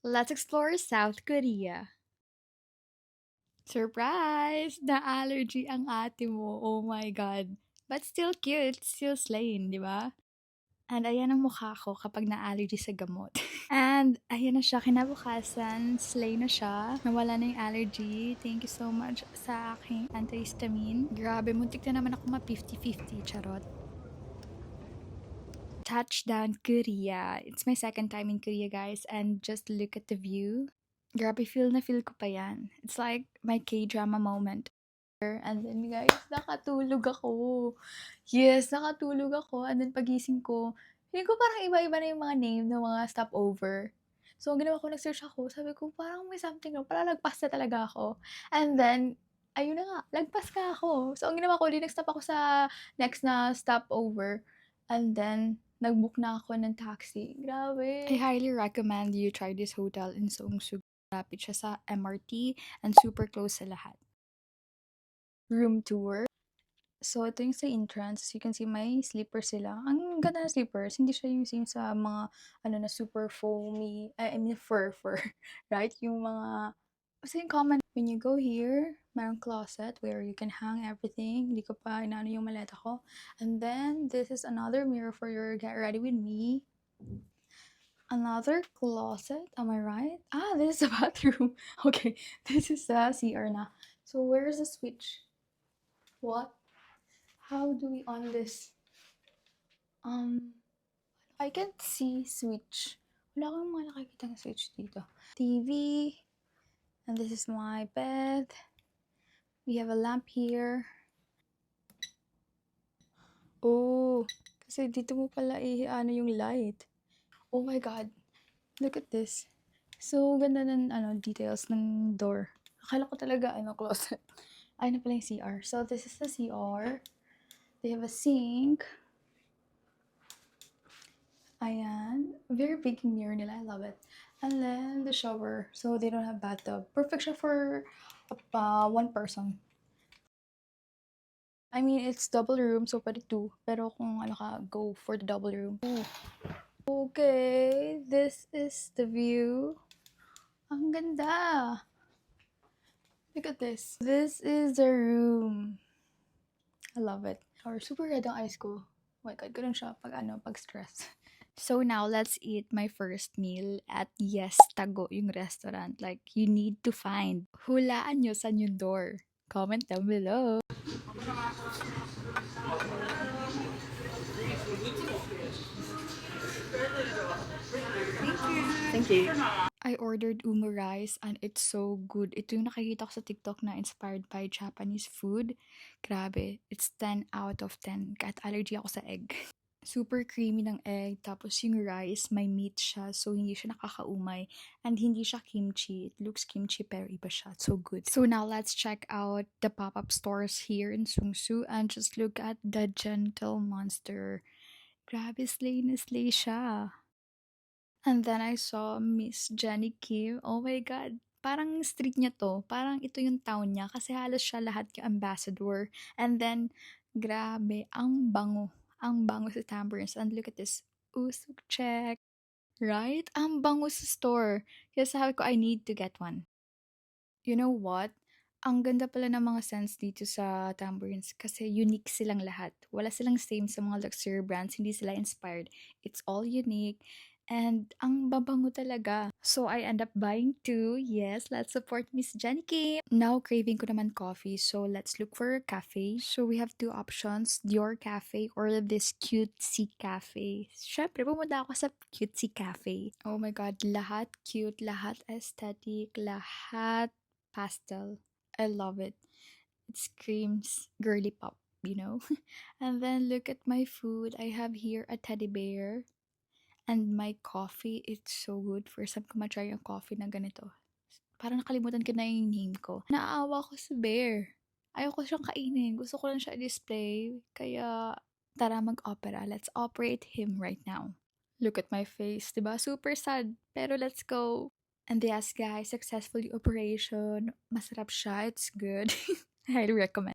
Let's explore South Korea. Surprise! Na-allergy ang ate mo. Oh my God. But still cute. Still slaying, di ba? And ayan ang mukha ko kapag na-allergy sa gamot. And ayan na siya, kinabukasan, slay na siya. Nawala na yung allergy. Thank you so much sa aking antihistamine. Grabe, muntik na naman ako ma-50-50, charot. Touchdown Korea. It's my second time in Korea, guys, and just look at the view. Grabe, feel na feel ko pa yan. It's like my K-drama moment. And then guys, nakatulog ako. Yes, nakatulog ako. And then pagising ko, feeling ko parang iba-iba na yung mga name ng mga stopover. So, ang ginawa ko, nag-search ako. Sabi ko, parang may something wrong. Parang lagpas na talaga ako. And then, ayun na nga, lagpas ka ako. So, ang ginawa ko, nag-stop ako sa next na stopover. And then, nag-book na ako ng taxi. Grabe. I highly recommend you try this hotel in Seongsu. Lapit siya sa MRT and super close sa lahat. Room tour. So, ito yung sa entrance. As you can see, may slippers sila. Ang ganda na slippers. Hindi siya yung same sa mga, na super foamy, I mean, fur, right? Yung mga, kasi yung common, when you go here, mayroong closet where you can hang everything. Hindi ko pa inaano yung maleta ko. And then, this is another mirror for your get ready with me. Another closet, am I right? Ah, this is a bathroom. Okay, this is the CR na. So, where's the switch? What? How do we on this? I can't see switch. Wala akong mga nakikita ng switch dito. TV. And this is my bed. We have a lamp here. Oh, kasi dito mo pala ano yung light. Oh my God. Look at this. So, ganda ng details ng door. Akala ko talaga closet. Ay na pala yung CR. So, this is the CR. They have a sink. Ayan. Very big mirror nila. I love it. And then the shower. So, they don't have bathtub. Perfect siya for one person. I mean, it's double room, so pwede two. Pero kung go for the double room. Ooh. Okay, this is the view. Ang ganda. Look at this. This is the room. I love it. Or super red ang eyes ko. Oh my God, ganun siya pag stress. So now, let's eat my first meal at Yes Tago, yung restaurant. Like, you need to find. Hulaan nyo saan yung door. Comment down below. Thank you. I ordered umu rice and it's so good. Ito yung nakikita ko sa TikTok na inspired by Japanese food. Grabe, it's 10 out of 10. Kahit allergy ako sa egg. Super creamy ng egg, tapos yung rice, may meat siya, so hindi siya nakakaumay, and hindi siya kimchi. It looks kimchi pero iba siya. It's so good. So now let's check out the pop-up stores here in Seongsu and just look at the Gentle Monster. Grabe, slay na slay siya. And then I saw Miss Jenny Kim. Oh my God. Parang street niya to. Parang ito yung town niya kasi halos siya lahat yung ambassador. And then, grabe, ang bango. Ang bango sa tambourines. And look at this. Usok check. Right? Ang bango sa store. Kaya sabi ko, I need to get one. You know what? Ang ganda pala ng mga scents dito sa tambourines kasi unique silang lahat. Wala silang same sa mga luxury brands, hindi sila inspired. It's all unique and ang babango talaga. So I end up buying two. Yes, let's support Miss Jenny Kim. Now craving ko naman coffee, so let's look for a cafe. So we have two options, Dior Cafe or this Cutesy Cafe. Syempre, pumunta ako sa Cutesy Cafe. Oh my God, lahat cute, lahat aesthetic, lahat pastel. I love it. It screams girly pop, you know? And then look at my food. I have here a teddy bear. And my coffee, it's so good. First time ko ma-try yung coffee na ganito. Parang nakalimutan ko na yung name ko. Naawa ko sa bear. Ayoko siyang kainin. Gusto ko lang siya i-display. Kaya, tara mag-opera. Let's operate him right now. Look at my face, diba? Super sad. Pero let's go. And yes, guys, successfully operation. Masarap siya. It's good. I highly recommend.